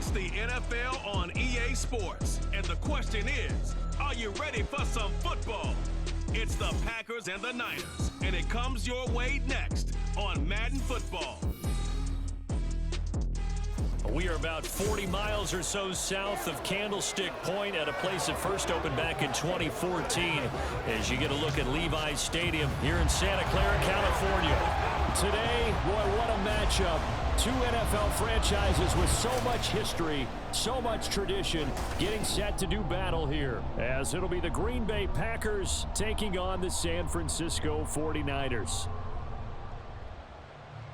It's the NFL on EA Sports, and the question is, are you ready for some football? It's the Packers and the Niners, and it comes your way next on Madden Football. We are about 40 miles or so south of Candlestick Point at a place that first opened back in 2014 as you get a look at Levi's Stadium here in Santa Clara, California. Today, boy, what a matchup. Two NFL franchises with so much history, so much tradition, getting set to do battle here, as it'll be the Green Bay Packers taking on the San Francisco 49ers.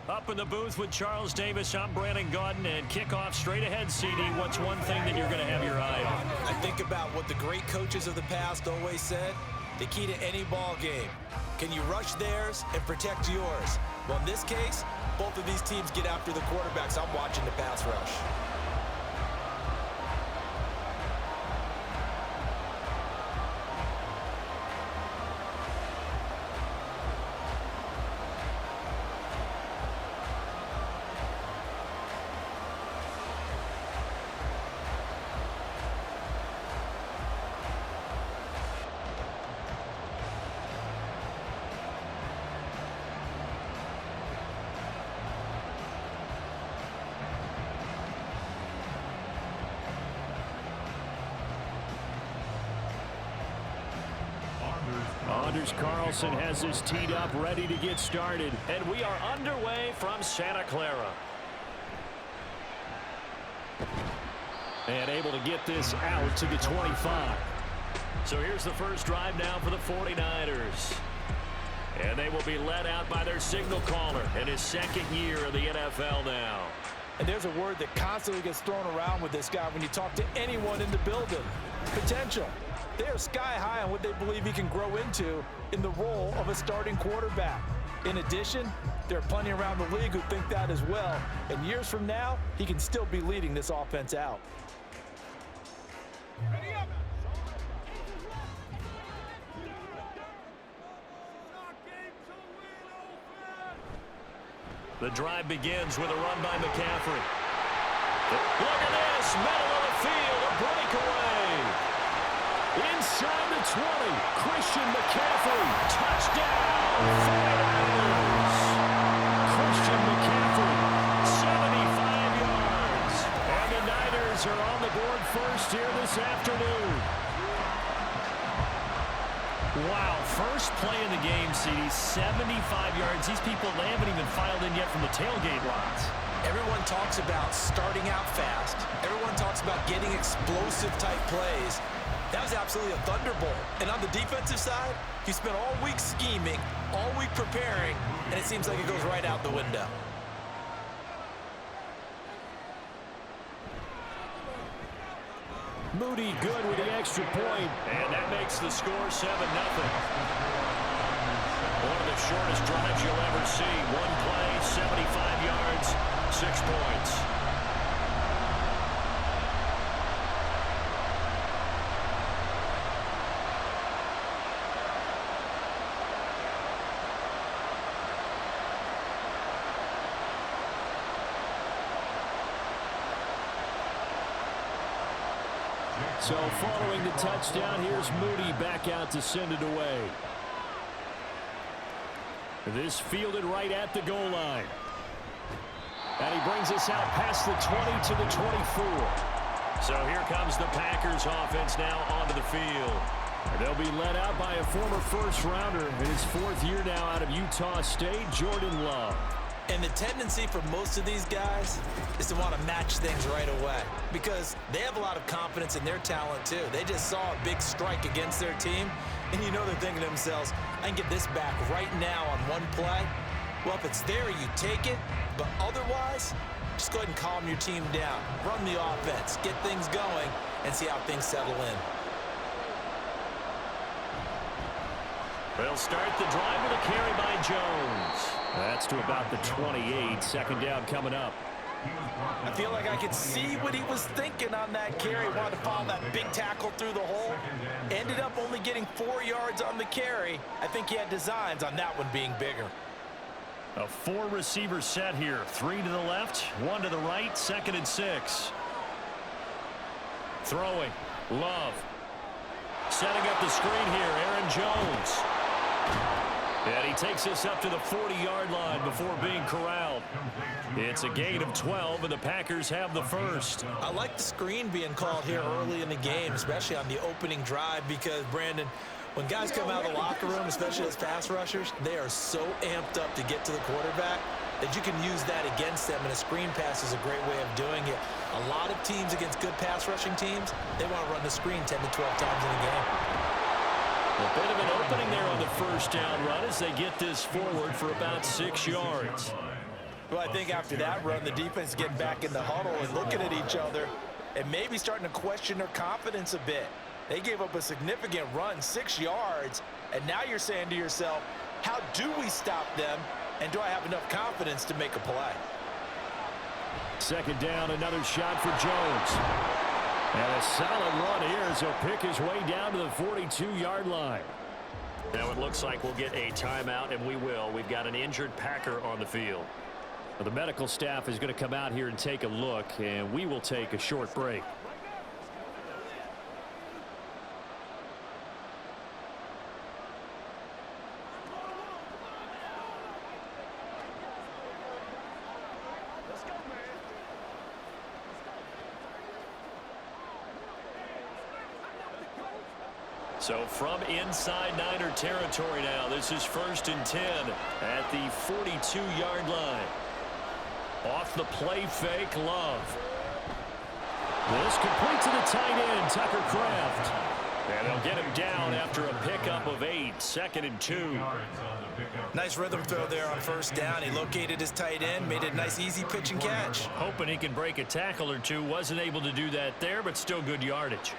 Up in the booth with Charles Davis, I'm Brandon Gaudin, and kickoff straight ahead, CD. What's one thing that you're going to have your eye on? I think about what the great coaches of the past always said. The key to any ball game. Can you rush theirs and protect yours? Well, in this case, both of these teams get after the quarterbacks. I'm watching the pass rush. Anders Carlson has this teed up, ready to get started. And we are underway from Santa Clara. And able to get this out to the 25. So here's the first drive now for the 49ers. And they will be led out by their signal caller in his second year of the NFL now. And there's a word that constantly gets thrown around with this guy when you talk to anyone in the building. Potential. They are sky high on what they believe he can grow into in the role of a starting quarterback. In addition, there are plenty around the league who think that as well. And years from now, he can still be leading this offense out. The drive begins with a run by McCaffrey. Look at this, middle of the field, a breakaway. Inside the 20, Christian McCaffrey, touchdown, 49ers. Christian McCaffrey, 75 yards. And the Niners are on the board first here this afternoon. Wow, first play in the game, CD, 75 yards. These people, they haven't even filed in yet from the tailgate lots. Everyone talks about starting out fast. Everyone talks about getting explosive type plays. That was absolutely a thunderbolt. And on the defensive side, he spent all week scheming, all week preparing, and it seems like it goes right out the window. Moody good with the extra point, and that makes the score 7-0. One of the shortest drives you'll ever see. One play, 75 yards, 6 points. So following the touchdown, here's Moody back out to send it away. This fielded right at the goal line. And he brings us out past the 20 to the 24. So here comes the Packers offense now onto the field. And they'll be led out by a former first-rounder in his 4th year now out of Utah State, Jordan Love. And the tendency for most of these guys is to want to match things right away because they have a lot of confidence in their talent too. They just saw a big strike against their team, and you know they're thinking to themselves, I can get this back right now on one play. Well, if it's there, you take it, but otherwise, just go ahead and calm your team down. Run the offense, get things going, and see how things settle in. They'll start the drive with a carry by Jones. That's to about the 28. Second down coming up. I feel like I could see what he was thinking on that carry. Wanted to follow that big tackle through the hole. Ended up only getting 4 yards on the carry. I think he had designs on that one being bigger. A 4-receiver set here. 3 to the left, 1 to the right, 2nd and 6. Throwing. Love. Setting up the screen here, Aaron Jones. And he takes us up to the 40-yard line before being corralled. It's a gain of 12, and the Packers have the first. I like the screen being called here early in the game, especially on the opening drive, because, Brandon, when guys come out of the locker room, especially as pass rushers, they are so amped up to get to the quarterback that you can use that against them, and a screen pass is a great way of doing it. A lot of teams against good pass rushing teams, they want to run the screen 10 to 12 times in a game. A bit of an opening there on the first down run as they get this forward for about 6 yards. Well, I think after that run, the defense is getting back in the huddle and looking at each other and maybe starting to question their confidence a bit. They gave up a significant run, 6 yards, and now you're saying to yourself, how do we stop them, and do I have enough confidence to make a play? Second down, another shot for Jones. And a solid run here as he'll pick his way down to the 42-yard line. Now it looks like we'll get a timeout, and we will. We've got an injured Packer on the field. Well, the medical staff is going to come out here and take a look, and we will take a short break. So from inside Niner territory now, this is 1st and 10 at the 42-yard line. Off the play fake, Love. This complete to the tight end, Tucker Kraft. And they'll get him down after a pickup of 8, 2nd and 2. Nice rhythm throw there on first down. He located his tight end, made it a nice easy pitch and catch. Hoping he can break a tackle or two. Wasn't able to do that there, but still good yardage.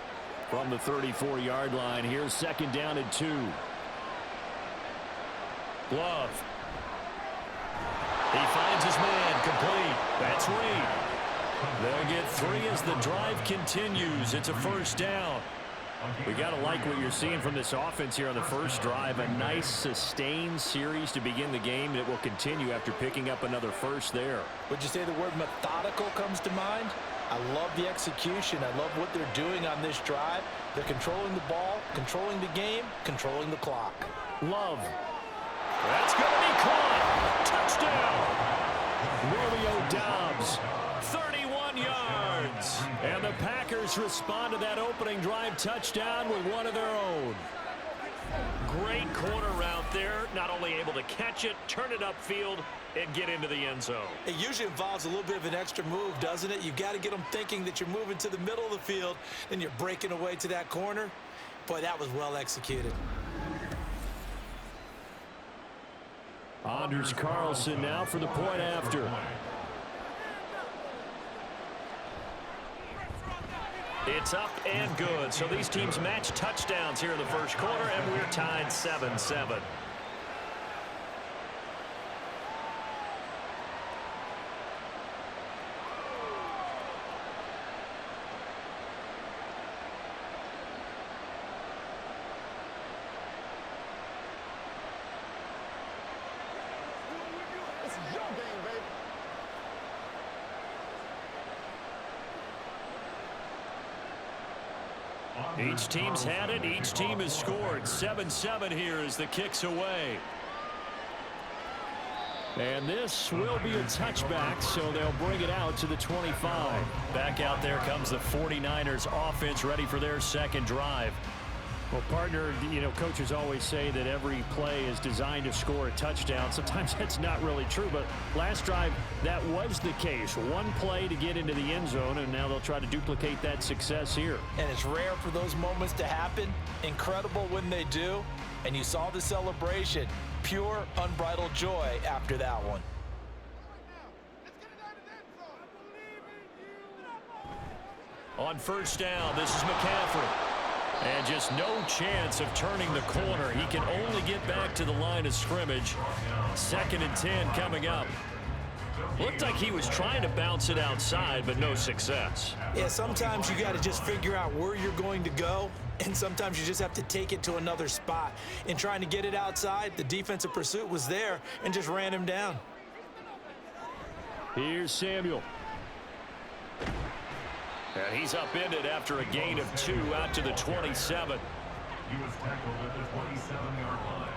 From the 34-yard line, here's 2nd down and 2. Love. He finds his man, complete. That's Reed. They'll get 3 as the drive continues. It's a first down. We got to like what you're seeing from this offense here on the first drive. A nice sustained series to begin the game that will continue after picking up another first there. Would you say the word methodical comes to mind? I love the execution. I love what they're doing on this drive. They're controlling the ball, controlling the game, controlling the clock. Love. That's going to be caught. Touchdown. Romeo Doubs. 31 yards. And the Packers respond to that opening drive touchdown with one of their own. Great corner route there. Not only able to catch it, turn it upfield, and get into the end zone. It usually involves a little bit of an extra move, doesn't it? You've got to get them thinking that you're moving to the middle of the field, and you're breaking away to that corner. Boy, that was well executed. Anders Carlson now for the point after. It's up and good. So these teams match touchdowns here in the first quarter, and we're tied 7-7. Each team's had it. Each team has scored. 7-7 here as the kick's away. And this will be a touchback, so they'll bring it out to the 25. Back out there comes the 49ers offense ready for their second drive. Well, partner, you know, coaches always say that every play is designed to score a touchdown. Sometimes that's not really true, but last drive, that was the case. One play to get into the end zone, and now they'll try to duplicate that success here. And it's rare for those moments to happen. Incredible when they do. And you saw the celebration. Pure, unbridled joy after that one. On first down, this is McCaffrey. And just no chance of turning the corner. He can only get back to the line of scrimmage. 2nd and 10 coming up. Looked like he was trying to bounce it outside, but no success. Yeah, sometimes you got to just figure out where you're going to go, and sometimes you just have to take it to another spot. In trying to get it outside, the defensive pursuit was there and just ran him down. Here's Samuel. And he's upended after a gain of 2 out to the 27. He was tackled at the 27-yard line.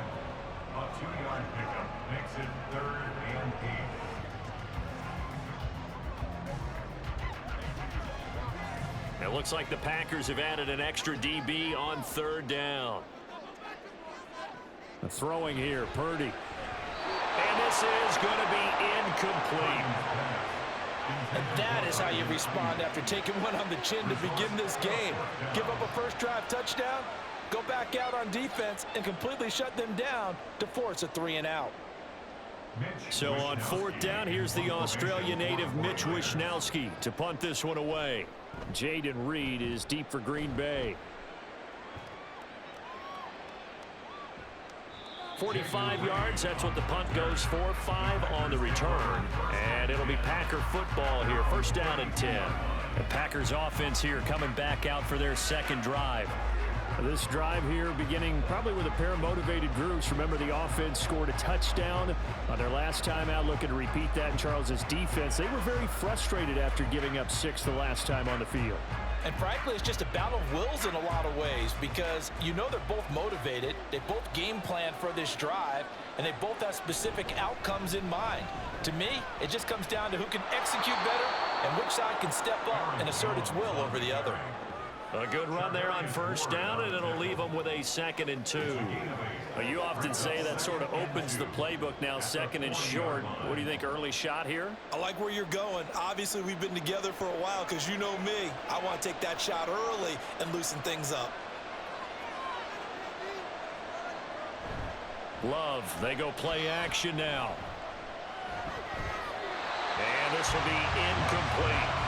A 2-yard pickup makes it 3rd and 8. It looks like the Packers have added an extra DB on 3rd down. The throwing here, Purdy. And this is going to be incomplete. And that is how you respond after taking one on the chin to begin this game. Give up a first drive touchdown, go back out on defense, and completely shut them down to force a 3-and-out. So on 4th down, here's the Australia native Mitch Wishnowsky to punt this one away. Jaden Reed is deep for Green Bay. 45 yards, that's what the punt goes for. 5 on the return. And it'll be Packer football here. 1st down and 10. The Packers offense here coming back out for their 2nd drive. This drive here beginning probably with a pair of motivated groups. Remember, the offense scored a touchdown on their last time out, looking to repeat that in Charles's defense. They were very frustrated after giving up 6 the last time on the field. And frankly, it's just a battle of wills in a lot of ways because you know they're both motivated, they both game plan for this drive, and they both have specific outcomes in mind. To me, it just comes down to who can execute better and which side can step up and assert its will over the other. A good run there on 1st down, and it'll leave them with a 2nd and 2. You often say that sort of opens the playbook now, 2nd and short. What do you think, early shot here? I like where you're going. Obviously, we've been together for a while because you know me. I want to take that shot early and loosen things up. Love, they go play action now. And this will be incomplete.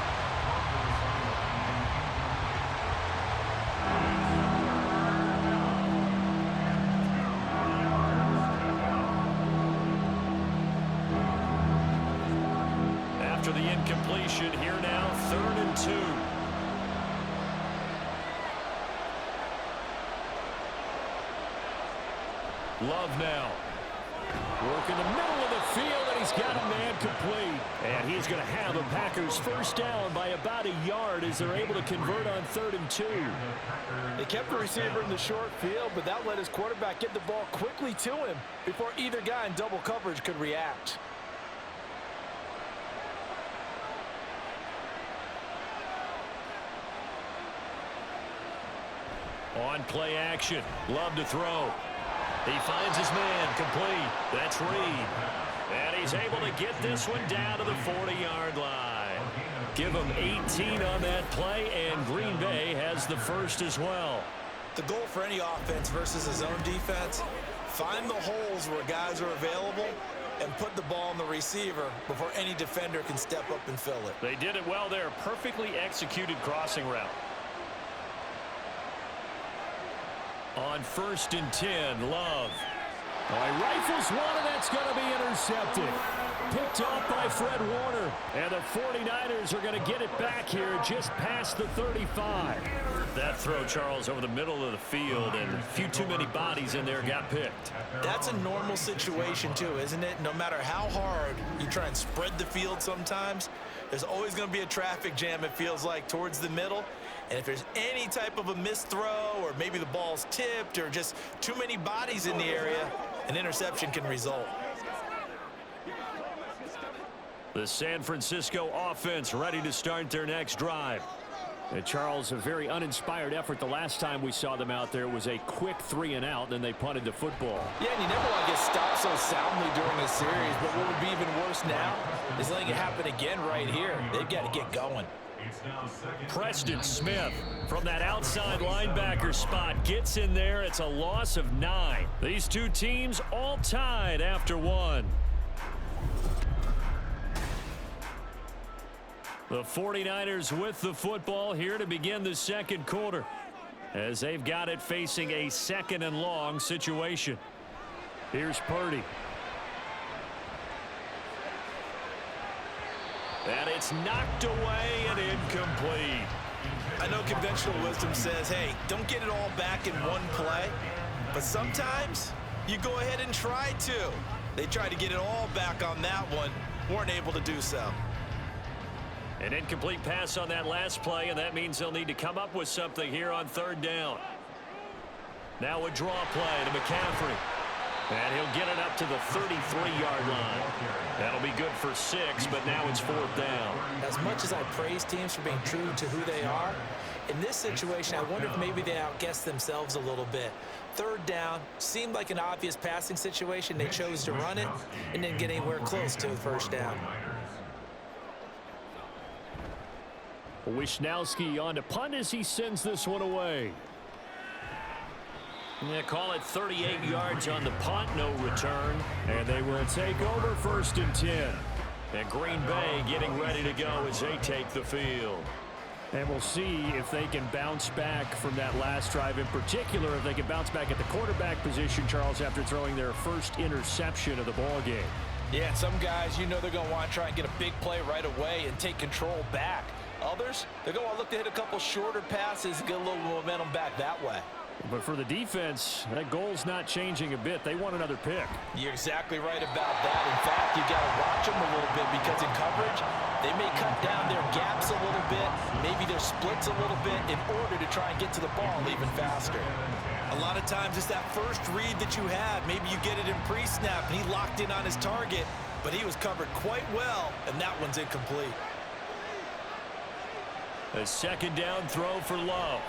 After the incompletion, here now, 3rd and 2. Love now. Work in the middle of the field, and he's got a man complete. And he's going to have the Packers 1st down by about a yard as they're able to convert on 3rd and 2. They kept the receiver in the short field, but that let his quarterback get the ball quickly to him before either guy in double coverage could react. On play action, Love to throw. He finds his man, complete. That's Reed. And he's able to get this one down to the 40-yard line. Give him 18 on that play, and Green Bay has the 1st as well. The goal for any offense versus his own defense, find the holes where guys are available and put the ball on the receiver before any defender can step up and fill it. They did it well there. Perfectly executed crossing route. On 1st and 10, Love. Oh, he rifles one, and that's going to be intercepted. Picked off by Fred Warner. And the 49ers are going to get it back here just past the 35. That throw, Charles, over the middle of the field, and a few too many bodies in there got picked. That's a normal situation, too, isn't it? No matter how hard you try and spread the field sometimes, there's always going to be a traffic jam, it feels like, towards the middle. And if there's any type of a missed throw or maybe the ball's tipped or just too many bodies in the area, an interception can result. The San Francisco offense ready to start their next drive. And Charles, a very uninspired effort the last time we saw them out there. It was a quick 3-and-out, and then they punted the football. Yeah, and you never want to get stopped so soundly during a series, but what would be even worse now is letting it happen again right here. They've got to get going. Preston Smith from that outside linebacker spot gets in there. It's a loss of 9. These two teams all tied after 1. The 49ers with the football here to begin the 2nd quarter as they've got it facing a 2nd and long situation. Here's Purdy. And it's knocked away and incomplete. I know conventional wisdom says, hey, don't get it all back in one play. But sometimes you go ahead and try to. They tried to get it all back on that one. Weren't able to do so. An incomplete pass on that last play, and that means they'll need to come up with something here on third down. Now a draw play to McCaffrey. And he'll get it up to the 33-yard line. That'll be good for 6, but now it's fourth down. As much as I praise teams for being true to who they are, in this situation, I wonder if maybe they outguessed themselves a little bit. Third down seemed like an obvious passing situation. They chose to run it and didn't get anywhere close to the first down. Wisnowski on to punt as he sends this one away. Yeah, call it 38 yards on the punt, no return. And they will take over 1st and 10. And Green Bay getting ready to go as they take the field. And we'll see if they can bounce back from that last drive, in particular if they can bounce back at the quarterback position, Charles, after throwing their first interception of the ball game. Yeah, some guys, they're going to want to try and get a big play right away and take control back. Others, they're going to look to hit a couple shorter passes and get a little momentum back that way. But for the defense, that goal's not changing a bit. They want another pick. You're exactly right about that. In fact, you got to watch them a little bit because in coverage, they may cut down their gaps a little bit, maybe their splits a little bit in order to try and get to the ball even faster. A lot of times it's that first read that you have. Maybe you get it in pre-snap and he locked in on his target, but he was covered quite well, and that one's incomplete. A second down throw for Love.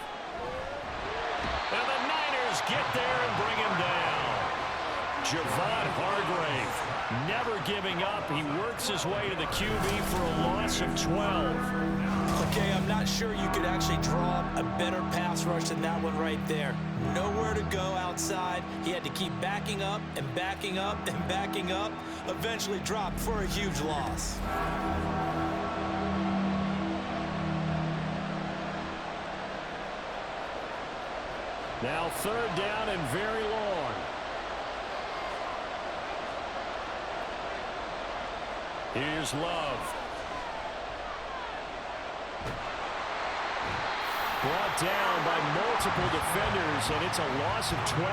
And the Niners get there and bring him down. Javon Hargrave never giving up. He works his way to the QB for a loss of 12. Okay, I'm not sure you could actually draw a better pass rush than that one right there. Nowhere to go outside. He had to keep backing up and backing up and backing up. Eventually dropped for a huge loss. Now third down and very long. Here's Love. Brought down by multiple defenders, and it's a loss of 12.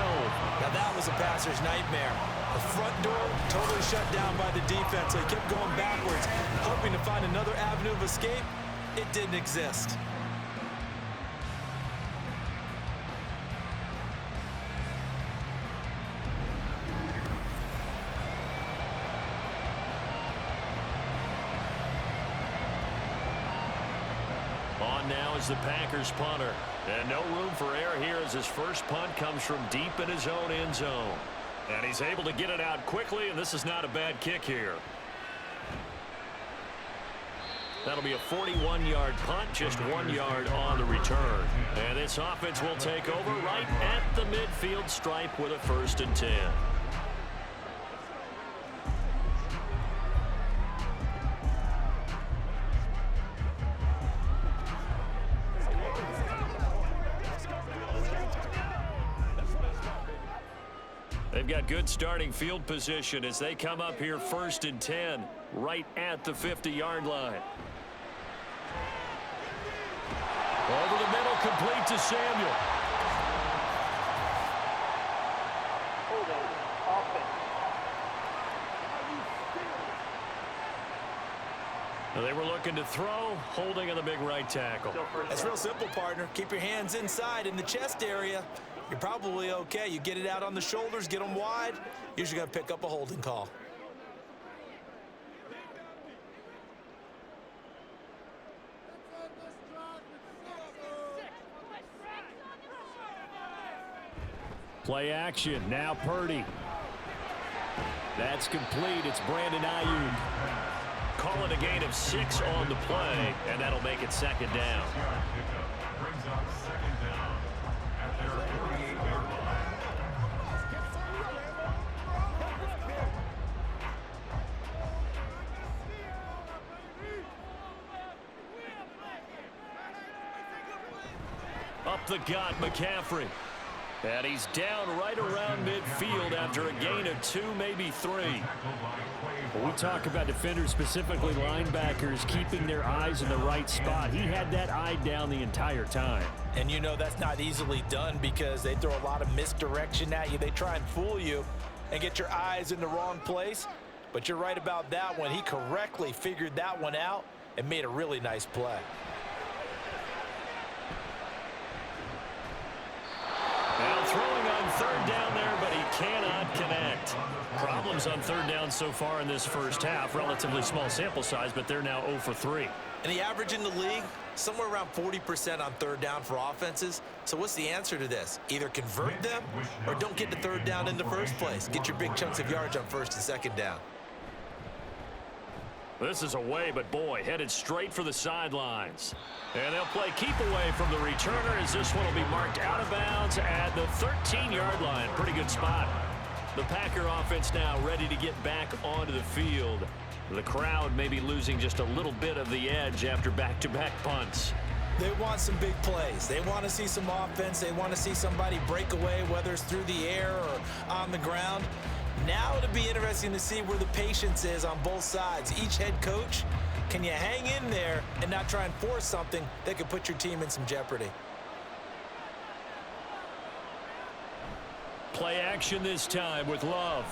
Now that was a passer's nightmare. The front door totally shut down by the defense, so he kept going backwards, hoping to find another avenue of escape. It didn't exist. On now is the Packers punter. And no room for error here as his first punt comes from deep in his own end zone. And he's able to get it out quickly, and this is not a bad kick here. That'll be a 41-yard punt, just 1 yard on the return. And this offense will take over right at the midfield stripe with a 1st and 10. They've got good starting field position as they come up here 1st and 10, right at the 50-yard line. Over the middle, complete to Samuel. They were looking to throw, holding on the big right tackle. That's real simple, partner. Keep your hands inside in the chest area. You're probably okay. You get it out on the shoulders, get them wide. Usually going to pick up a holding call. Play action. Now Purdy. That's complete. It's Brandon Ayuk. Call it a gain of 6 on the play, and that'll make it second down. Brings up second down at their 48-yard line. Up the gut, McCaffrey. And he's down right around midfield after a gain of 2, maybe 3. When we talk about defenders, specifically linebackers, keeping their eyes in the right spot, he had that eye down the entire time. And you know that's not easily done because they throw a lot of misdirection at you. They try and fool you and get your eyes in the wrong place. But you're right about that one. He correctly figured that one out and made a really nice play. Now throwing on third down there, but he cannot connect. Problems on third down so far in this first half. Relatively small sample size, but they're now 0 for 3. And the average in the league, somewhere around 40% on third down for offenses. So what's the answer to this? Either convert them or don't get the third down in the first place. Get your big chunks of yards on first and second down. This is away, but boy, headed straight for the sidelines. And they'll play keep away from the returner as this one will be marked out of bounds at the 13-yard line. Pretty good spot. The Packer offense now ready to get back onto the field. The crowd may be losing just a little bit of the edge after back-to-back punts. They want some big plays. They want to see some offense. They want to see somebody break away, whether it's through the air or on the ground. Now it'll be interesting to see where the patience is on both sides. Each head coach, can you hang in there and not try and force something that could put your team in some jeopardy? Play action this time with Love.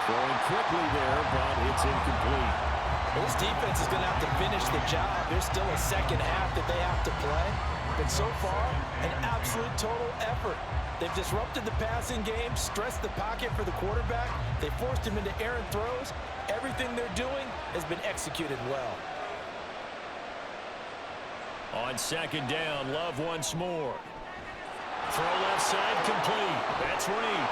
Throwing quickly there, but it's incomplete. Well, this defense is going to have to finish the job. There's still a second half that they have to play. But so far, an absolute total effort. They've disrupted the passing game, stressed the pocket for the quarterback. They forced him into errant throws. Everything they're doing has been executed well. On second down, Love once more. Throw left side complete. That's Reed.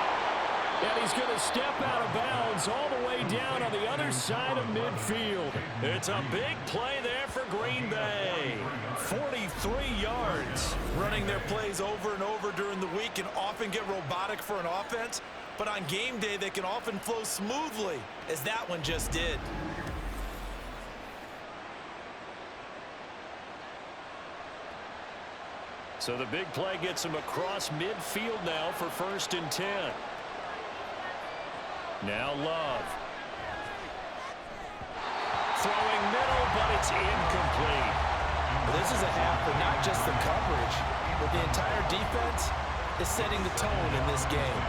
And he's going to step out of bounds all the way down on the other side of midfield. It's a big play there for Green Bay. 43 yards. Running their plays over and over during the week can often get robotic for an offense, but on game day they can often flow smoothly, as that one just did. So the big play gets him across midfield now for 1st and 10. Now Love. Throwing middle, but it's incomplete. This is a half for not just the coverage, but the entire defense is setting the tone in this game.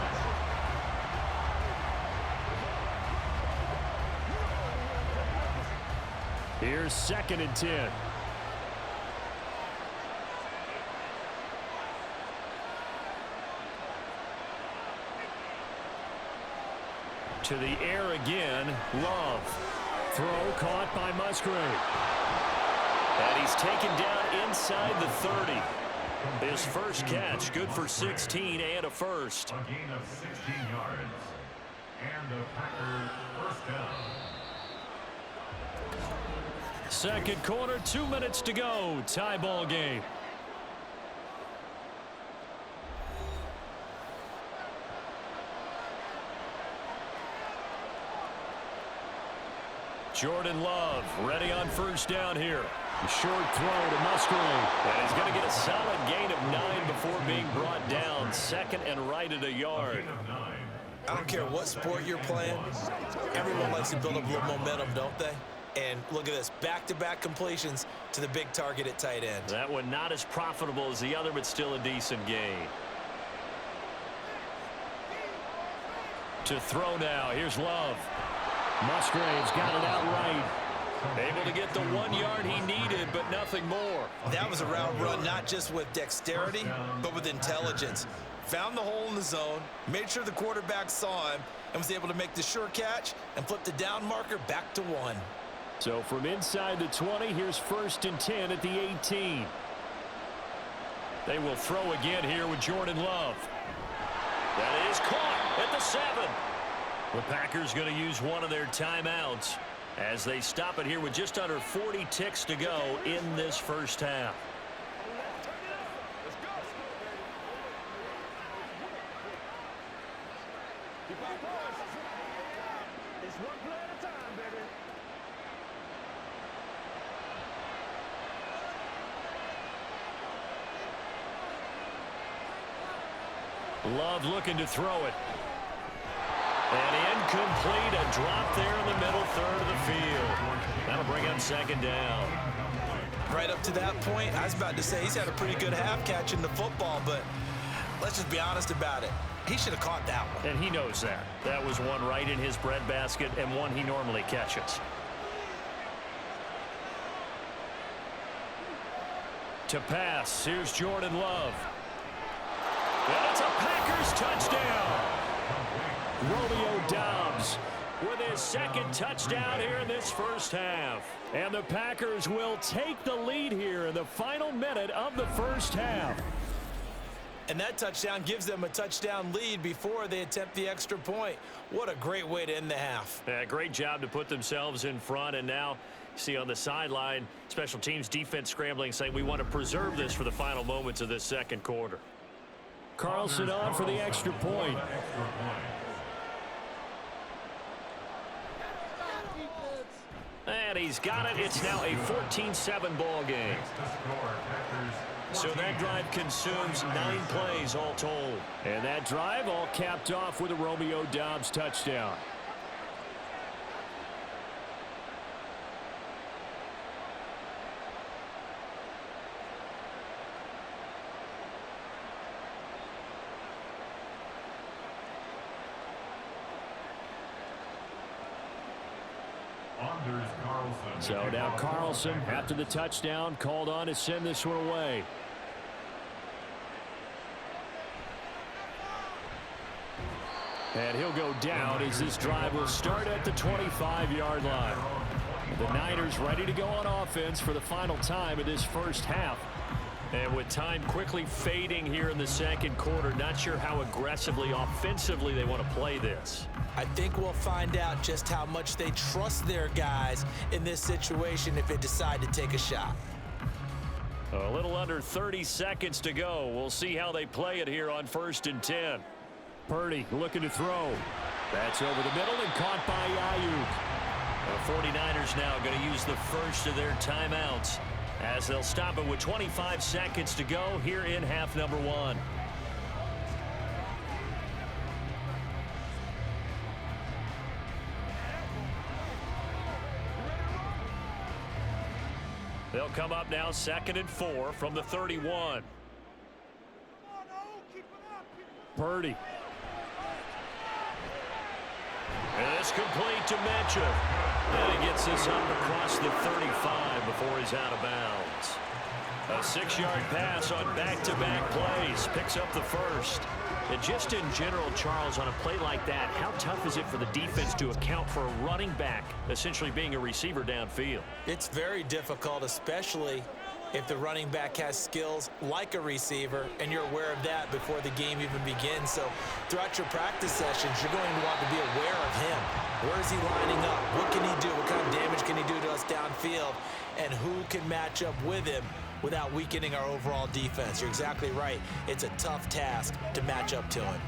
Here's 2nd and 10. To the air again, Love. Throw caught by Musgrave. And he's taken down inside the 30. His first catch, good for 16 and a first. A gain of 16 yards. And the Packers first down. Second quarter, 2 minutes to go. Tie ball game. Jordan Love ready on first down here. Short throw to Musgrave. And he's going to get a solid gain of 9 before being brought down. 2nd and right at a yard. I don't care what sport you're playing. Everyone likes to build up a little momentum, don't they? And look at this, back-to-back completions to the big target at tight end. That one not as profitable as the other, but still a decent gain. To throw now, here's Love. Musgrave's got it outright. Able to get the 1 yard he needed, but nothing more. That was a route run, not just with dexterity, but with intelligence. Found the hole in the zone, made sure the quarterback saw him, and was able to make the sure catch and flip the down marker back to 1. So from inside the 20, here's 1st and 10 at the 18. They will throw again here with Jordan Love. That is caught at the 7. The Packers going to use one of their timeouts as they stop it here with just under 40 ticks to go in this first half. Love looking to throw it. And incomplete, a drop there in the middle third of the field. That'll bring up 2nd down. Right up to that point, I was about to say he's had a pretty good half catching the football, but let's just be honest about it. He should have caught that one. And he knows that. That was one right in his breadbasket and one he normally catches. To pass, here's Jordan Love. And it's a Packers touchdown. Romeo Doubs with his second touchdown here in this first half. And the Packers will take the lead here in the final minute of the first half. And that touchdown gives them a touchdown lead before they attempt the extra point. What a great way to end the half. Yeah, great job to put themselves in front. And now, see on the sideline, special teams defense scrambling, saying we want to preserve this for the final moments of this second quarter. Carlson on for the extra point. And he's got it. It's now a 14-7 ball game. So that drive consumes 9 plays all told. And that drive all capped off with a Romeo Doubs touchdown. So now Carlson, after the touchdown, called on to send this one away. And he'll go down as this drive will start at the 25-yard line. The Niners ready to go on offense for the final time of this first half. And with time quickly fading here in the second quarter, not sure how aggressively, offensively they want to play this. I think we'll find out just how much they trust their guys in this situation if they decide to take a shot. A little under 30 seconds to go. We'll see how they play it here on 1st and 10. Purdy looking to throw. That's over the middle and caught by Ayuk. The 49ers now going to use the first of their timeouts as they'll stop it with 25 seconds to go here in half number 1. They'll come up now 2nd and 4 from the 31. Purdy. And it's complete to Mitchell. And he gets this up across the 35 before he's out of bounds. A 6-yard pass on back-to-back plays. Picks up the first. And just in general, Charles, on a play like that, how tough is it for the defense to account for a running back essentially being a receiver downfield? It's very difficult, especially if the running back has skills like a receiver and you're aware of that before the game even begins. So throughout your practice sessions, you're going to want to be aware of him. Where is he lining up? What can he do? What kind of damage can he do to us downfield? And who can match up with him without weakening our overall defense? You're exactly right. It's a tough task to match up to him.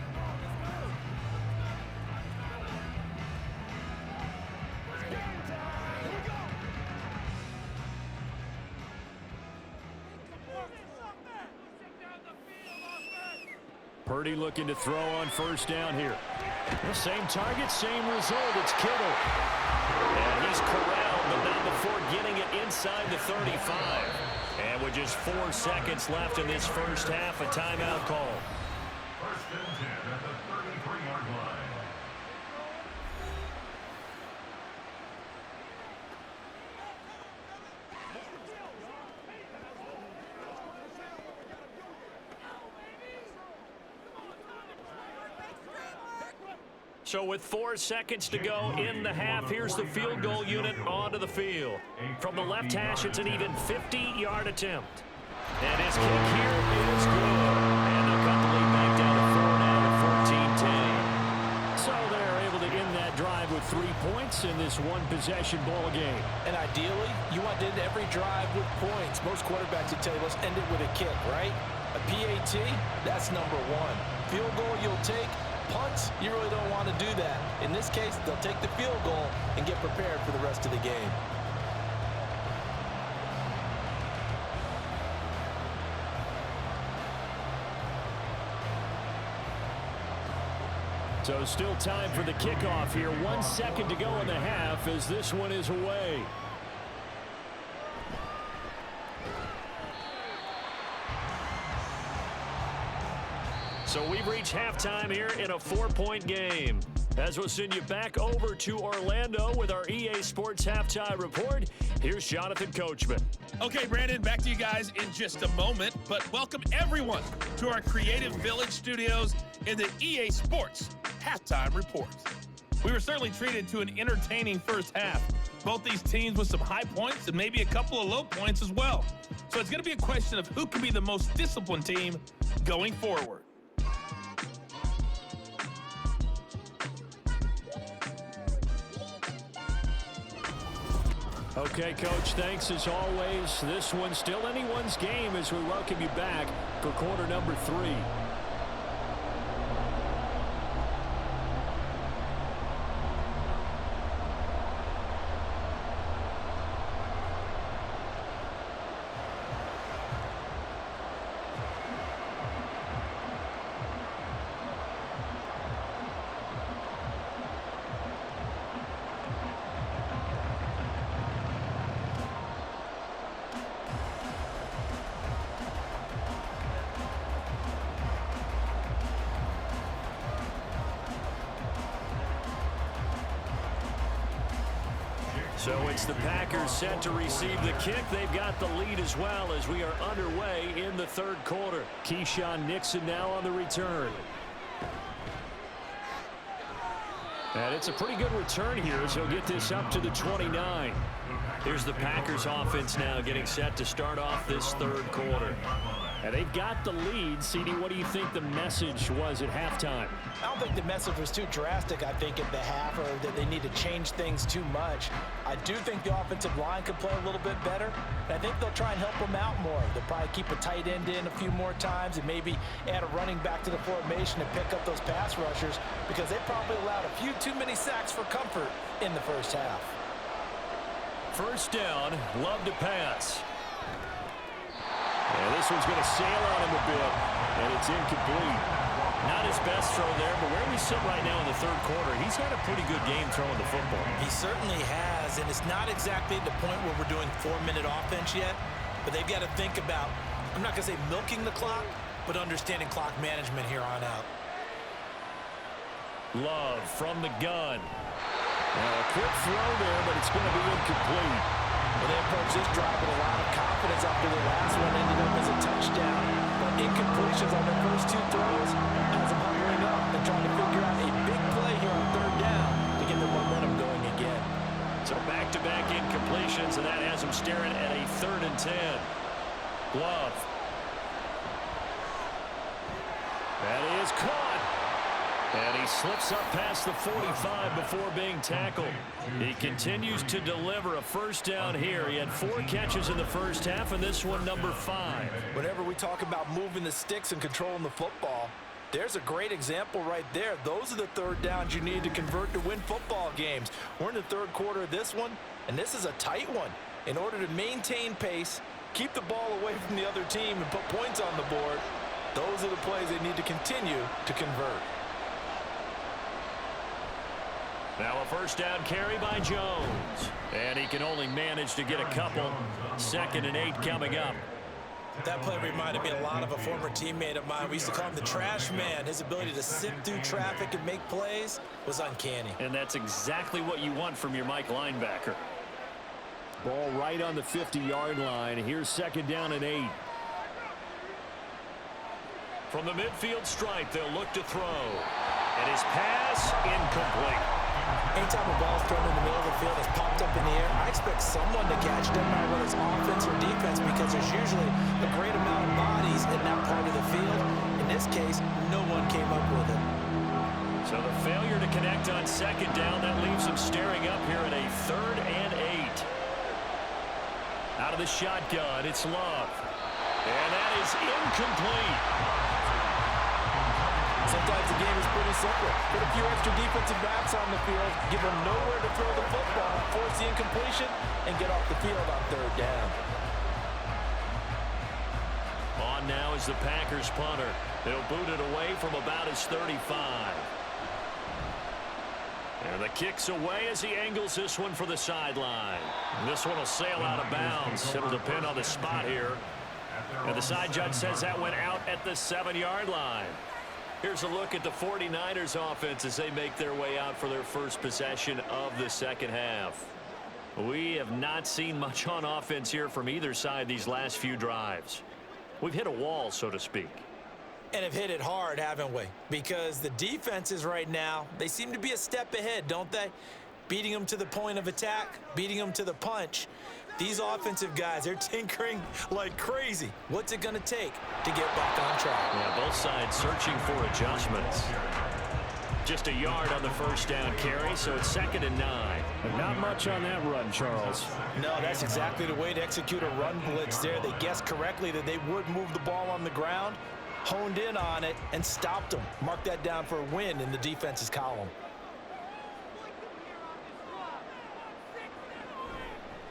Purdy looking to throw on 1st down here. The same target, same result. It's Kittle. And he's corralled, but not before getting it inside the 35. And with just 4 seconds left in this first half, a timeout call. 1st and 10 at the 33-yard line. So with 4 seconds to go in the half, here's the field goal unit onto the field. From the left hash, it's an even 50-yard attempt. And his kick here is good. And they'll cut the lead back down to 4 now at 14-10. So they're able to end that drive with 3 points in this one-possession ball game. And ideally, you want to end every drive with points. Most quarterbacks would tell you, let's end it with a kick, right? A PAT, that's number 1. Field goal you'll take. Punts, you really don't want to do that. In this case, they'll take the field goal and get prepared for the rest of the game. So still time for the kickoff here. 1 second to go in the half as this one is away. So we've reached halftime here in a 4-point game. As we'll send you back over to Orlando with our EA Sports Halftime Report. Here's Jonathan Coachman. Okay, Brandon, back to you guys in just a moment, but welcome everyone to our Creative Village studios in the EA Sports Halftime Report. We were certainly treated to an entertaining first half. Both these teams with some high points and maybe a couple of low points as well. So it's going to be a question of who can be the most disciplined team going forward. Okay, Coach, thanks as always. This one's still anyone's game as we welcome you back for quarter number 3. So it's the Packers set to receive the kick. They've got the lead as well as we are underway in the third quarter. Keyshawn Nixon now on the return. And it's a pretty good return here as he'll get this up to the 29. Here's the Packers offense now getting set to start off this third quarter. And they've got the lead. CD, what do you think the message was at halftime? I don't think the message was too drastic, I think, at the half, or that they need to change things too much. I do think the offensive line could play a little bit better. And I think they'll try and help them out more. They'll probably keep a tight end in a few more times and maybe add a running back to the formation and pick up those pass rushers because they probably allowed a few too many sacks for comfort in the first half. First down, Love to pass. And this one's going to sail on him a bit, and it's incomplete. Not his best throw there, but where we sit right now in the third quarter, he's had a pretty good game throwing the football. He certainly has, and it's not exactly the point where we're doing 4-minute offense yet, but they've got to think about, I'm not going to say milking the clock, but understanding clock management here on out. Love from the gun. Now a quick throw there, but it's going to be incomplete. Well, they approached this drive with a lot of confidence after the last one ended up as a touchdown. But incompletions on their first 2 throws has them huddling up and trying to figure out a big play here on third down to get the momentum going again. So back-to-back incompletions, and that has them staring at a 3rd and 10. Love. That is caught. And he slips up past the 45 before being tackled. He continues to deliver a first down here. He had 4 catches in the first half, and this one number 5. Whenever we talk about moving the sticks and controlling the football, there's a great example right there. Those are the third downs you need to convert to win football games. We're in the third quarter of this one, and this is a tight one. In order to maintain pace, keep the ball away from the other team, and put points on the board, those are the plays they need to continue to convert. Now a first down carry by Jones. And he can only manage to get a couple. 2nd and 8 coming up. That play reminded me a lot of a former teammate of mine. We used to call him the trash man. His ability to sift through traffic and make plays was uncanny. And that's exactly what you want from your Mike linebacker. Ball right on the 50-yard line. Here's 2nd down and 8. From the midfield stripe, they'll look to throw. And his pass incomplete. Anytime a ball's thrown in the middle of the field, it's popped up in the air, I expect someone to catch it, no matter whether it's offense or defense, because there's usually a great amount of bodies in that part of the field. In this case, no one came up with it. So the failure to connect on 2nd down, that leaves him staring up here at a 3rd and 8. Out of the shotgun, it's Love. And that is incomplete. Sometimes the game is pretty simple. Put a few extra defensive backs on the field, give them nowhere to throw the football, force the incompletion, and get off the field on 3rd down. On now is the Packers punter. They'll boot it away from about his 35. And the kick's away as he angles this one for the sideline. This one will sail out of bounds. It'll depend on the spot here. And the side judge says that went out at the 7-yard line. Here's a look at the 49ers offense as they make their way out for their first possession of the second half. We have not seen much on offense here from either side these last few drives. We've hit a wall, so to speak. And have hit it hard, haven't we? Because the defenses right now, they seem to be a step ahead, don't they? Beating them to the point of attack, beating them to the punch. These offensive guys, they're tinkering like crazy. What's it going to take to get back on track? Yeah, both sides searching for adjustments. Just a yard on the first down carry, so it's 2nd and 9. But not much on that run, Charles. No, that's exactly the way to execute a run blitz there. They guessed correctly that they would move the ball on the ground, honed in on it, and stopped them. Mark that down for a win in the defense's column.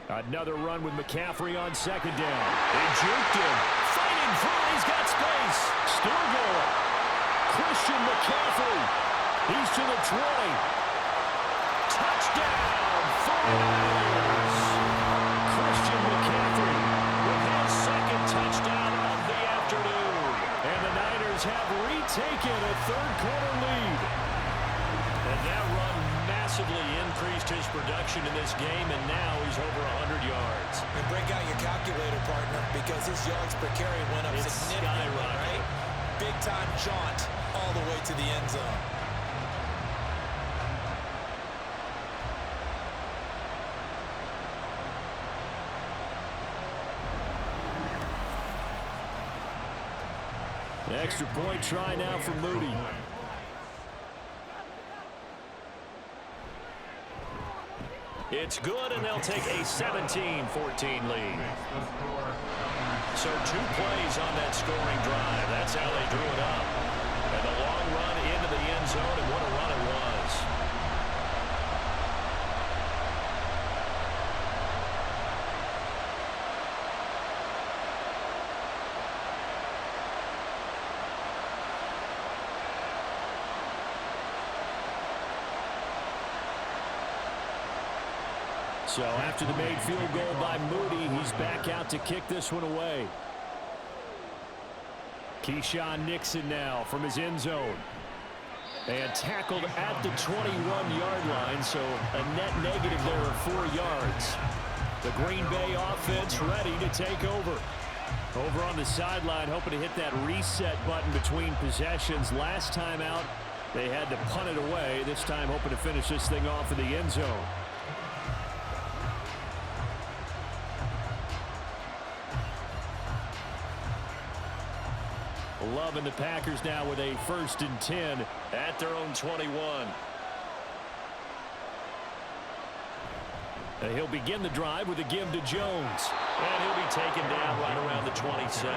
Another run with McCaffrey on 2nd down. They juked him. Fighting free. He's got space. Still going. Christian McCaffrey. He's to the 20. Touchdown. 49ers. Christian McCaffrey with his 2nd touchdown of the afternoon. And the Niners have retaken a 3rd-quarter lead. And that run massively increased his production in this game, and now he's over 100 yards. And break out your calculator, partner, because his yards per carry went up significantly, right? Big-time jaunt all the way to the end zone. The extra point try now for Moody. It's good, and they'll take a 17-14 lead. So 2 plays on that scoring drive. That's how they drew it up. And the long run into the end zone, and what a run it was. So after the made field goal by Moody, he's back out to kick this one away. Keyshawn Nixon now from his end zone. And tackled at the 21-yard line, so a net negative there of 4 yards. The Green Bay offense ready to take over. Over on the sideline, hoping to hit that reset button between possessions. Last time out, they had to punt it away. This time hoping to finish this thing off in the end zone. Love and the Packers now with a 1st and 10 at their own 21. He'll begin the drive with a give to Jones. And he'll be taken down right around the 27.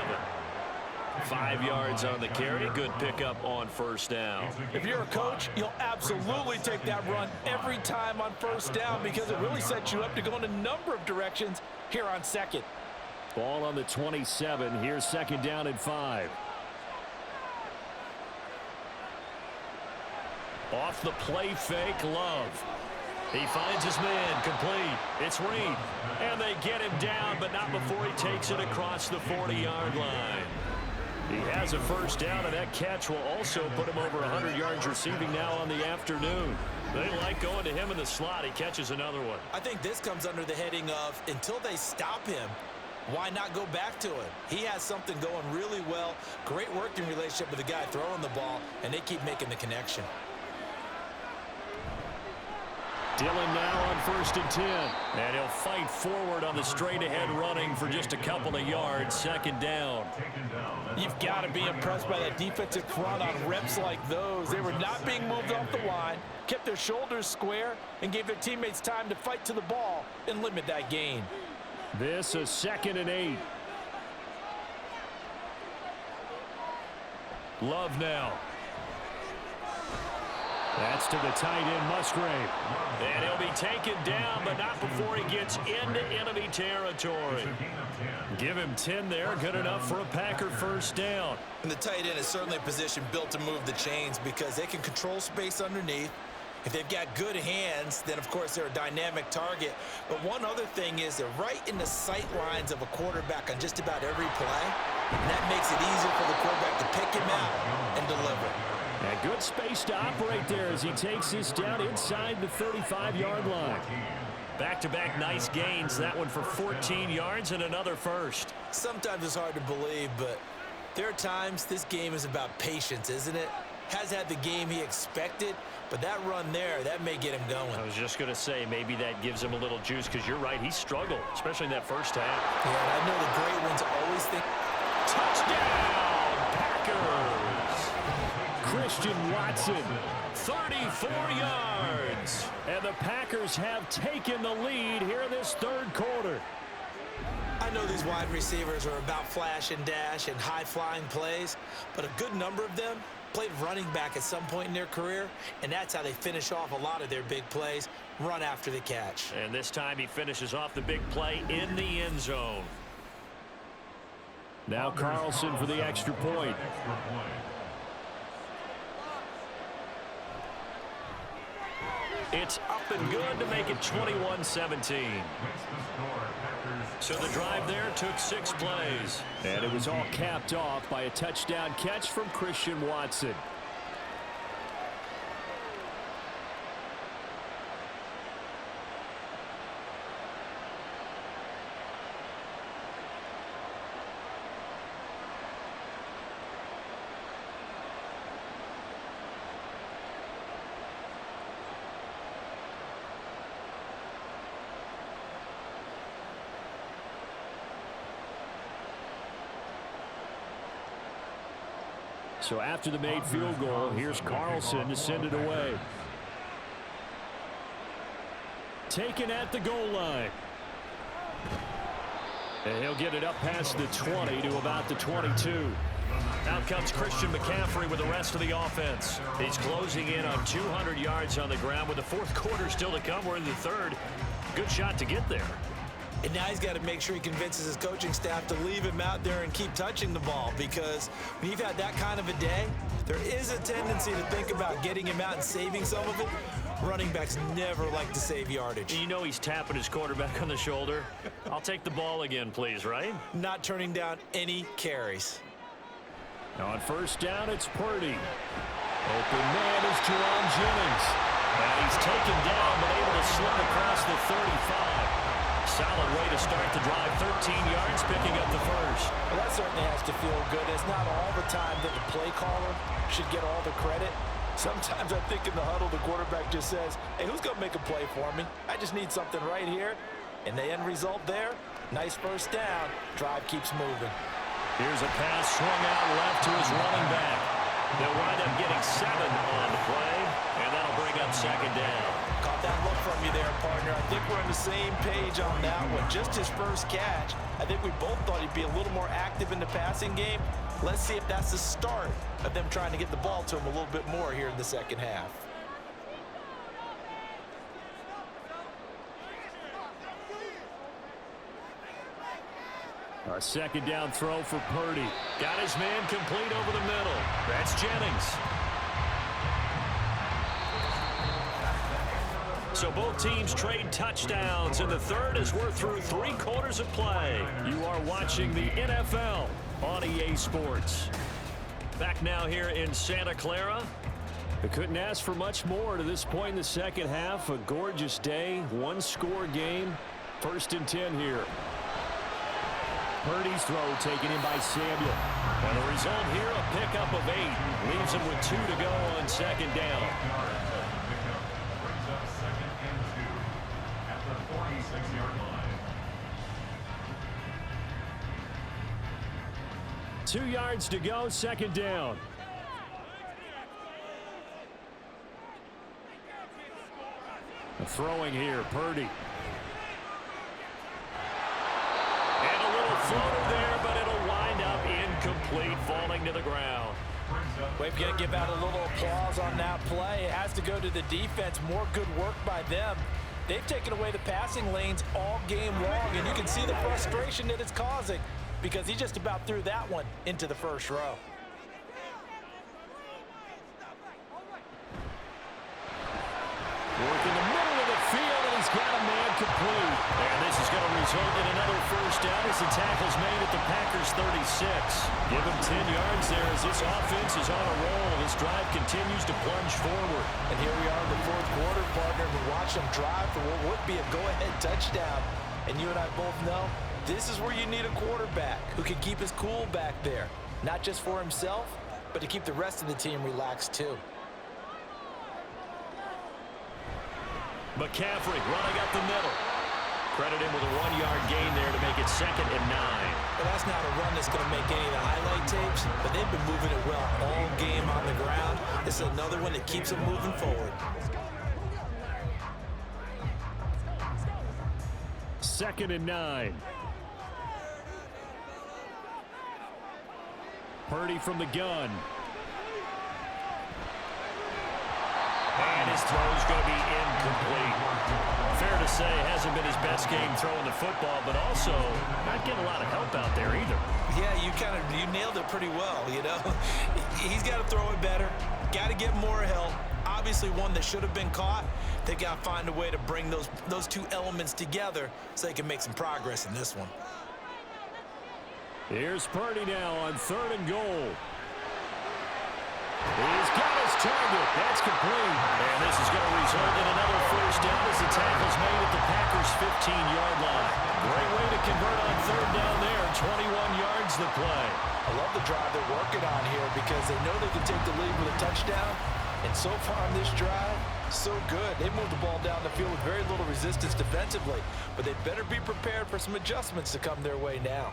5 yards on the carry. Good pickup on 1st down. If you're a coach, you'll absolutely take that run every time on 1st down because it really sets you up to go in a number of directions here on 2nd. Ball on the 27. Here's 2nd down and 5. Off the play fake, Love. He finds his man, complete. It's Reed. And they get him down, but not before he takes it across the 40-yard line. He has a 1st down, and that catch will also put him over 100 yards receiving now on the afternoon. They like going to him in the slot. He catches another one. I think this comes under the heading of until they stop him, why not go back to him? He has something going really well. Great working relationship with the guy throwing the ball, and they keep making the connection. Dillon now on 1st and 10. And he'll fight forward on the straight-ahead running for just a couple of yards. 2nd down. You've got to be impressed by that defensive front on reps like those. They were not being moved off the line, kept their shoulders square, and gave their teammates time to fight to the ball and limit that gain. This is 2nd and 8. Love now. That's to the tight end, Musgrave. And he'll be taken down, but not before he gets into enemy territory. Give him 10 there, good enough for a Packer 1st down. And the tight end is certainly a position built to move the chains because they can control space underneath. If they've got good hands, then of course they're a dynamic target. But one other thing is they're right in the sight lines of a quarterback on just about every play. And that makes it easier for the quarterback to pick him out and deliver. And good space to operate there as he takes this down inside the 35-yard line. Back-to-back nice gains. That one for 14 yards and another first. Sometimes it's hard to believe, but there are times this game is about patience, isn't it? Has had the game he expected, but that run there, that may get him going. I was just going to say, maybe that gives him a little juice, because you're right, he struggled, especially in that first half. Yeah, and I know the great ones always think. Touchdown, Packers! Christian Watson. 34 yards. And the Packers have taken the lead here in this third quarter. I know these wide receivers are about flash and dash and high-flying plays, but a good number of them played running back at some point in their career, and that's how they finish off a lot of their big plays, run after the catch. And this time he finishes off the big play in the end zone. Now Carlson for the extra point. It's up and good to make it 21-17. So the drive there took 6 plays. And it was all capped off by a touchdown catch from Christian Watson. So after the made field goal, here's Carlson to send it away. Taken at the goal line. And he'll get it up past the 20 to about the 22. Out comes Christian McCaffrey with the rest of the offense. He's closing in on 200 yards on the ground with the fourth quarter still to come. We're in the third. Good shot to get there. And now he's got to make sure he convinces his coaching staff to leave him out there and keep touching the ball, because when you've had that kind of a day, there is a tendency to think about getting him out and saving some of it. Running backs never like to save yardage. You know he's tapping his quarterback on the shoulder. I'll take the ball again, please, right? Not turning down any carries. On first down, it's Purdy. Open man is Jerome Jennings. And he's taken down, but able to slip across the 35. Solid way to start the drive. 13 yards, picking up the first. Well, that certainly has to feel good. It's not all the time that the play caller should get all the credit. Sometimes I think in the huddle, the quarterback just says, hey, who's going to make a play for me? I just need something right here. And the end result there, nice first down. Drive keeps moving. Here's a pass swung out left to his running back. They'll wind up getting 7 on the play, and that'll bring up second down. Caught that look from you there, partner. I think we're on the same page on that one. Just his first catch. I think we both thought he'd be a little more active in the passing game. Let's see if that's the start of them trying to get the ball to him a little bit more here in the second half. A second down throw for Purdy. Got his man complete over the middle. That's Jennings. So both teams trade touchdowns in the third as we're through 3 quarters of play. You are watching the NFL on EA Sports. Back now here in Santa Clara. They couldn't ask for much more to this point in the second half. A gorgeous day, 1-score game. 1st and 10 here. Purdy's throw taken in by Samuel. And the result here, a pickup of 8. Leaves him with 2 to go on second down. 2 yards to go, second down. Throwing here, Purdy. And a little floater there, but it'll wind up incomplete, falling to the ground. We've got to give out a little applause on that play. It has to go to the defense. More good work by them. They've taken away the passing lanes all game long, and you can see the frustration that it's causing because he just about threw that one into the first row. Work in the middle of the field, and he's got a man complete. And this is going to result in another first down as the tackle's made at the Packers 36. Give them 10 yards there as this offense is on a roll. This drive continues to plunge forward. And here we are in the fourth quarter, partner. We watch them drive for what would be a go-ahead touchdown. And you and I both know this is where you need a quarterback who can keep his cool back there. Not just for himself, but to keep the rest of the team relaxed too. McCaffrey running up the middle. Credit him with a 1-yard gain there to make it 2nd and 9. Well, that's not a run that's going to make any of the highlight tapes, but they've been moving it well all game on the ground. This is another one that keeps them moving forward. 2nd and 9. Purdy from the gun. And his throw's going to be incomplete. Fair to say, hasn't been his best game throwing the football, but also not getting a lot of help out there either. Yeah, you nailed it pretty well, you know. He's got to throw it better. Got to get more help. Obviously one that should have been caught. They got to find a way to bring those two elements together so they can make some progress in this one. Here's Purdy now on 3rd and goal. He's got his target. That's complete. And this is going to result in another first down as the tackle's made at the Packers' 15-yard line. Great way to convert on 3rd down there. 21 yards the play. I love the drive they're working on here because they know they can take the lead with a touchdown. And so far on this drive, so good. They moved the ball down the field with very little resistance defensively. But they better be prepared for some adjustments to come their way now.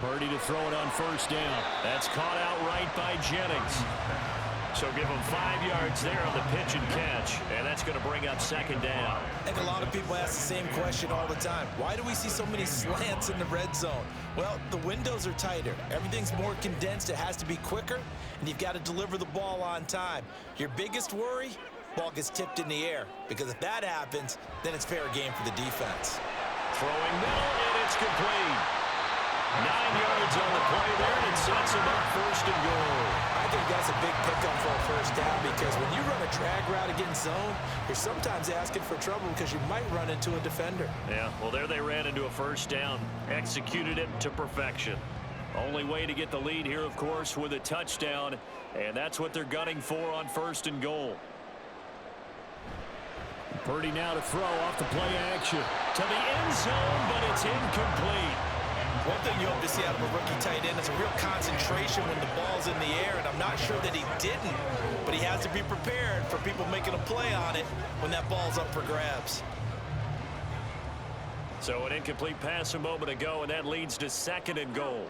Purdy to throw it on 1st down. That's caught outright by Jennings. So give him 5 yards there on the pitch and catch. And that's going to bring up 2nd down. I think a lot of people ask the same question all the time. Why do we see so many slants in the red zone? Well, the windows are tighter. Everything's more condensed. It has to be quicker, and you've got to deliver the ball on time. Your biggest worry? Ball gets tipped in the air. Because if that happens, then it's fair game for the defense. Throwing middle, and it's complete. 9 yards on the play there, and it sets him up 1st and goal. I think that's a big pickup for a first down because when you run a drag route against zone, you're sometimes asking for trouble because you might run into a defender. Yeah, well, there they ran into a first down. Executed it to perfection. Only way to get the lead here, of course, with a touchdown, and that's what they're gunning for on 1st and goal. Purdy now to throw off the play action. To the end zone, but it's incomplete. One thing you hope to see out of a rookie tight end is a real concentration when the ball's in the air, and I'm not sure that he didn't, but he has to be prepared for people making a play on it when that ball's up for grabs. So an incomplete pass a moment ago, and that leads to 2nd and goal.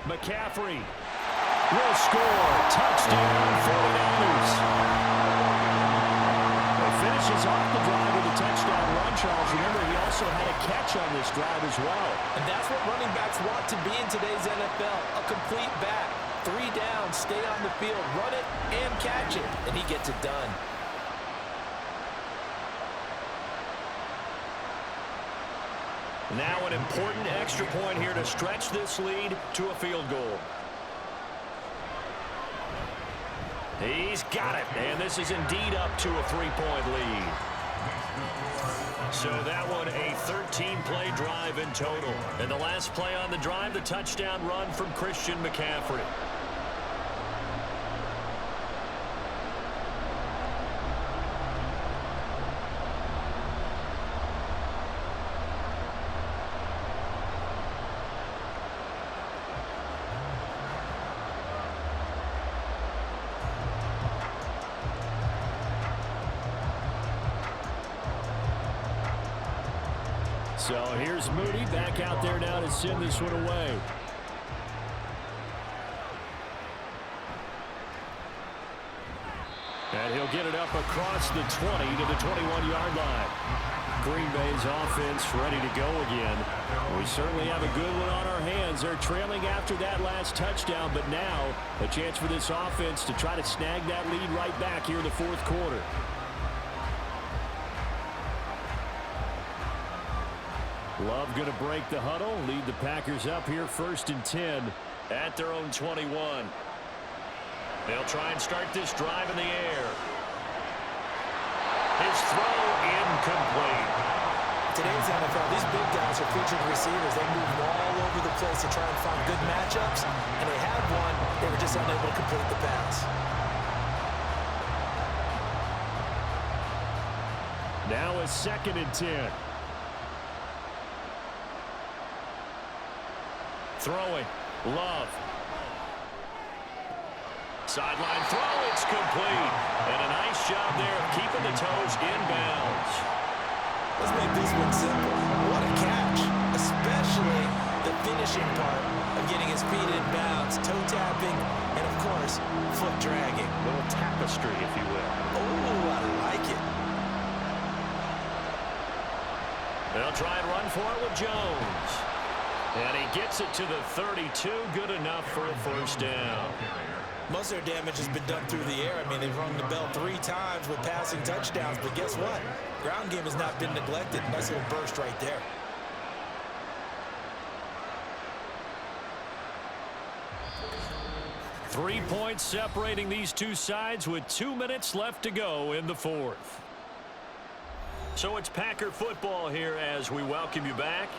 McCaffrey will score. Touchdown, 49ers. Finishes off the drive with a touchdown run, Charles. Remember, he also had a catch on this drive as well. And that's what running backs want to be in today's NFL, a complete back. 3 down, stay on the field, run it, and catch it, and he gets it done. Now an important extra point here to stretch this lead to a field goal. He's got it, and this is indeed up to a 3-point lead. So that one, a 13-play drive in total. And the last play on the drive, the touchdown run from Christian McCaffrey. So here's Moody back out there now to send this one away. And he'll get it up across the 20 to the 21-yard line. Green Bay's offense ready to go again. We certainly have a good one on our hands. They're trailing after that last touchdown, but now a chance for this offense to try to snag that lead right back here in the fourth quarter. Love going to break the huddle, lead the Packers up here 1st and 10 at their own 21. They'll try and start this drive in the air. His throw incomplete. Today's NFL, these big guys are featured receivers. They move all over the place to try and find good matchups, and they had one. They were just unable to complete the pass. Now a 2nd and 10. Throwing. Love. Sideline throw. It's complete. And a nice job there of keeping the toes inbounds. Let's make this one simple. What a catch. Especially the finishing part of getting his feet in bounds, toe tapping, and of course, foot dragging. A little tapestry, if you will. Oh, I like it. They'll try and run for it with Jones. And he gets it to the 32. Good enough for a 1st down. Most of their damage has been done through the air. I mean, they've rung the bell 3 times with passing touchdowns. But guess what? Ground game has not been neglected. Nice little burst right there. Three points separating these two sides with 2 minutes left to go in the 4th. So it's Packer football here as we welcome you back.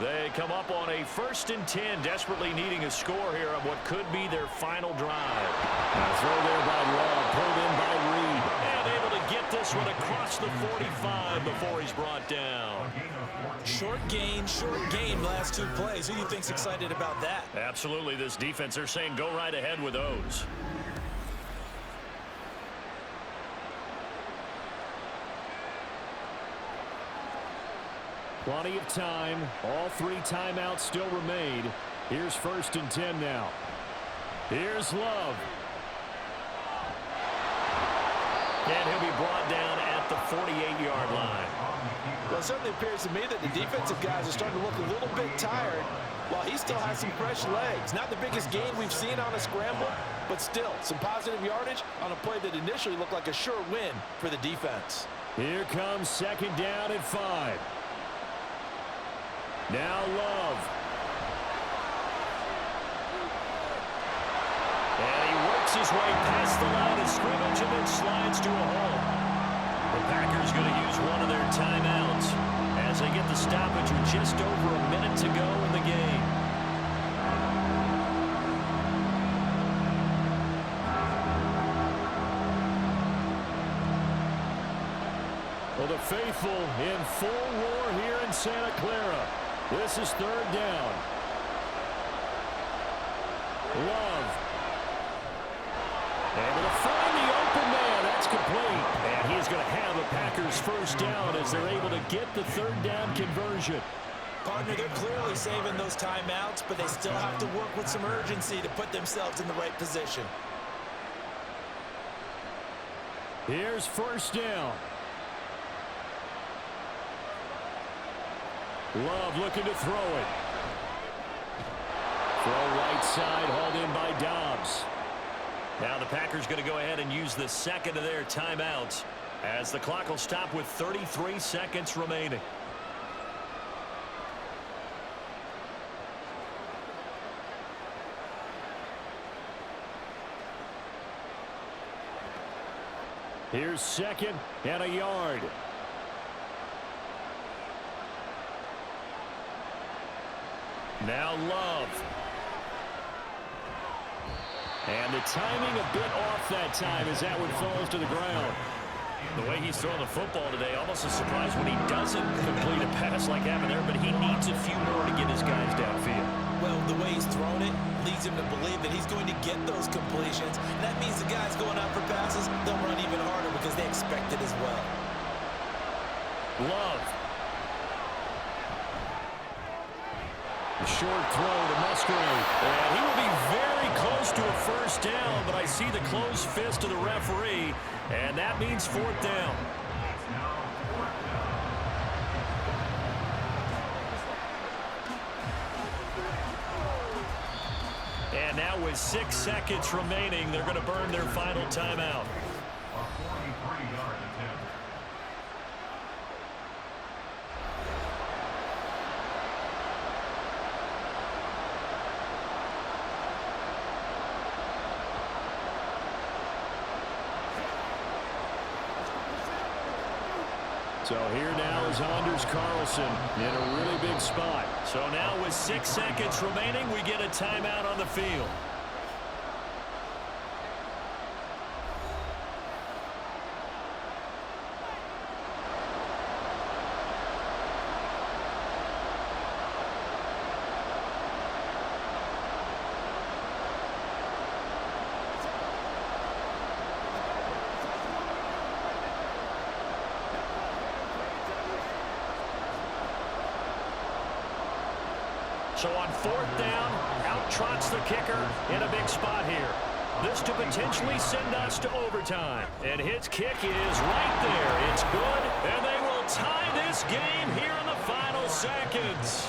They come up on a 1st and 10, desperately needing a score here on what could be their final drive. Throw there by Love, pulled in by Reed. And able to get this one across the 45 before he's brought down. Short gain, last 2 plays. Who do you think's excited about that? Absolutely, this defense, they're saying go right ahead with those. Plenty of time. All 3 timeouts still remain. Here's 1st and 10 now. Here's Love. And he'll be brought down at the 48-yard line. Well, it certainly appears to me that the defensive guys are starting to look a little bit tired while he still has some fresh legs. Not the biggest gain we've seen on a scramble, but still some positive yardage on a play that initially looked like a sure win for the defense. Here comes 2nd down and 5. Now Love. And he works his way past the line of scrimmage and then slides to a hole. The Packers going to use one of their timeouts as they get the stoppage with just over a minute to go in the game. Well, the faithful in full roar here in Santa Clara. This is 3rd down. Love. Able to find the open man. That's complete. And he's going to have a Packers 1st down as they're able to get the 3rd down conversion. Partner, they're clearly saving those timeouts, but they still have to work with some urgency to put themselves in the right position. Here's 1st down. Love looking to throw it. Throw right side, hauled in by Dobbs. Now the Packers going to go ahead and use the 2nd of their timeouts as the clock will stop with 33 seconds remaining. Here's 2nd and a yard. Now Love. And the timing a bit off that time as that one falls to the ground. The way he's throwing the football today, almost a surprise when he doesn't complete a pass like happened there, but he needs a few more to get his guys downfield. Well, the way he's thrown it leads him to believe that he's going to get those completions. And that means the guys going out for passes, they'll run even harder because they expect it as well. Love. The short throw to Musgrave. And he will be very close to a 1st down, but I see the closed fist of the referee, and that means 4th down. And now with 6 seconds remaining, they're going to burn their final timeout. So here now is Anders Carlson in a really big spot. So now with 6 seconds remaining, we get a timeout on the field. So on 4th down, out trots the kicker in a big spot here. This to potentially send us to overtime. And his kick is right there. It's good, and they will tie this game here in the final seconds.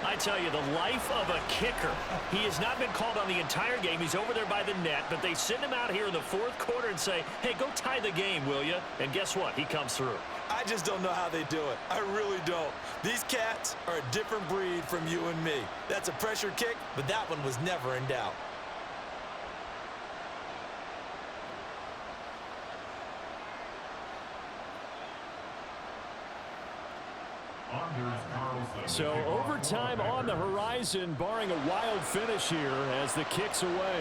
I tell you, the life of a kicker. He has not been called on the entire game. He's over there by the net, but they send him out here in the 4th quarter and say, hey, go tie the game, will you? And guess what? He comes through. I just don't know how they do it. I really don't. These cats are a different breed from you and me. That's a pressure kick, but that one was never in doubt. So overtime on the horizon, barring a wild finish here as the kick's away.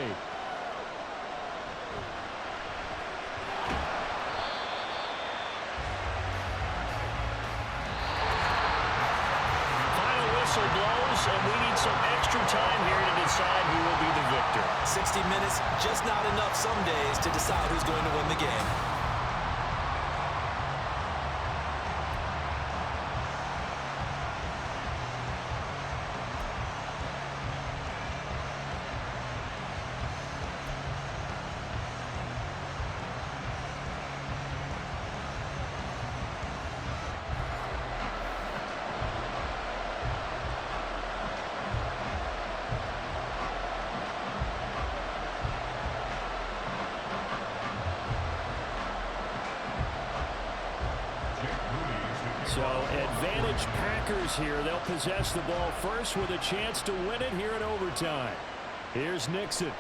Final whistle blows, and we need some extra time here to decide who will be the victor. 60 minutes, just not enough some days to decide who's going to win the game. So advantage Packers here. They'll possess the ball first with a chance to win it here in overtime. Here's Nixon.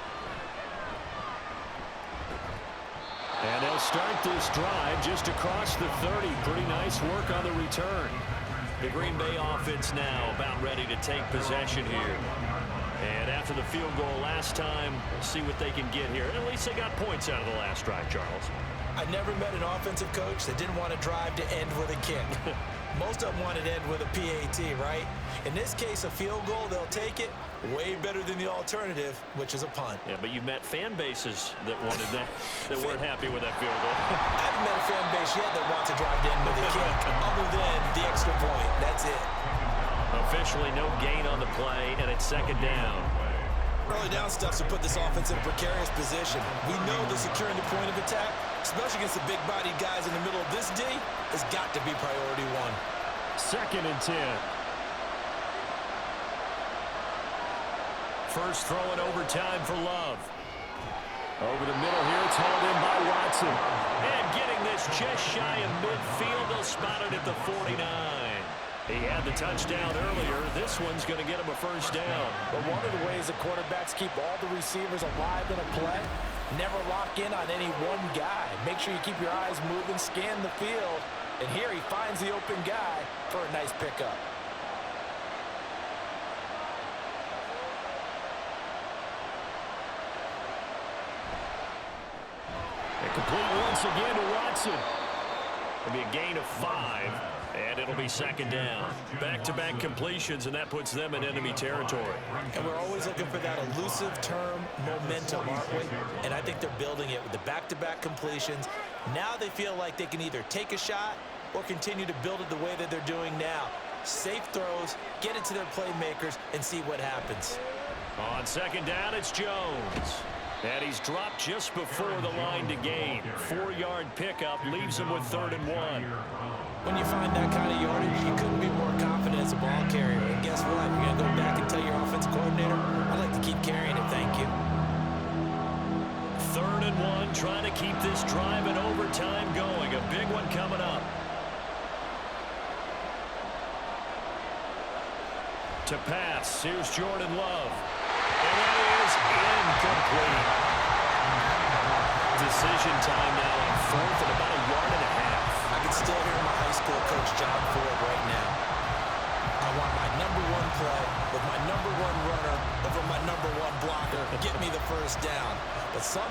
And they'll start this drive just across the 30. Pretty nice work on the return. The Green Bay offense now about ready to take possession here. And after the field goal last time, we'll see what they can get here. At least they got points out of the last drive, Charles. I never met an offensive coach that didn't want to drive to end with a kick. Most of them wanted to end with a PAT, right? In this case, a field goal, they'll take it. Way better than the alternative, which is a punt. Yeah, but you've met fan bases that wanted that, that weren't happy with that field goal. I haven't met a fan base yet that wants to drive to end with a kick, other than the extra point. That's it. Officially no gain on the play, and it's 2nd down. Early down stuff to put this offense in a precarious position. We know that securing the point of attack, especially against the big-bodied guys in the middle of this D, has got to be priority 1. 2nd and 10. First throw in overtime for Love. Over the middle here, it's hauled in by Watson. And getting this just shy of midfield, they'll spot it at the 49. He had the touchdown earlier. This one's going to get him a first down. But one of the ways the quarterbacks keep all the receivers alive in a play, never lock in on any one guy. Make sure you keep your eyes moving, scan the field. And here he finds the open guy for a nice pickup. Complete once again to Watson. It'll be a gain of 5, and it'll be 2nd down. Back-to-back completions, and that puts them in enemy territory. And we're always looking for that elusive term, momentum, aren't we? And I think they're building it with the back-to-back completions. Now they feel like they can either take a shot or continue to build it the way that they're doing now. Safe throws, get it to their playmakers, and see what happens. On 2nd down, it's Jones. And he's dropped just before the line to gain. 4-yard pickup leaves him with 3rd and 1. When you find that kind of yardage, you couldn't be more confident as a ball carrier. And guess what? You're going to go back and tell your offensive coordinator, I'd like to keep carrying it, thank you. 3rd and 1, trying to keep this drive in overtime going. A big one coming up. To pass, here's Jordan Love. And that is incomplete. Decision time now on 4th and about 1.5 yards. I can still hear my high school coach, John Ford, right now. I want my number one play with my number one runner over my number one blocker. Get me the first down. But some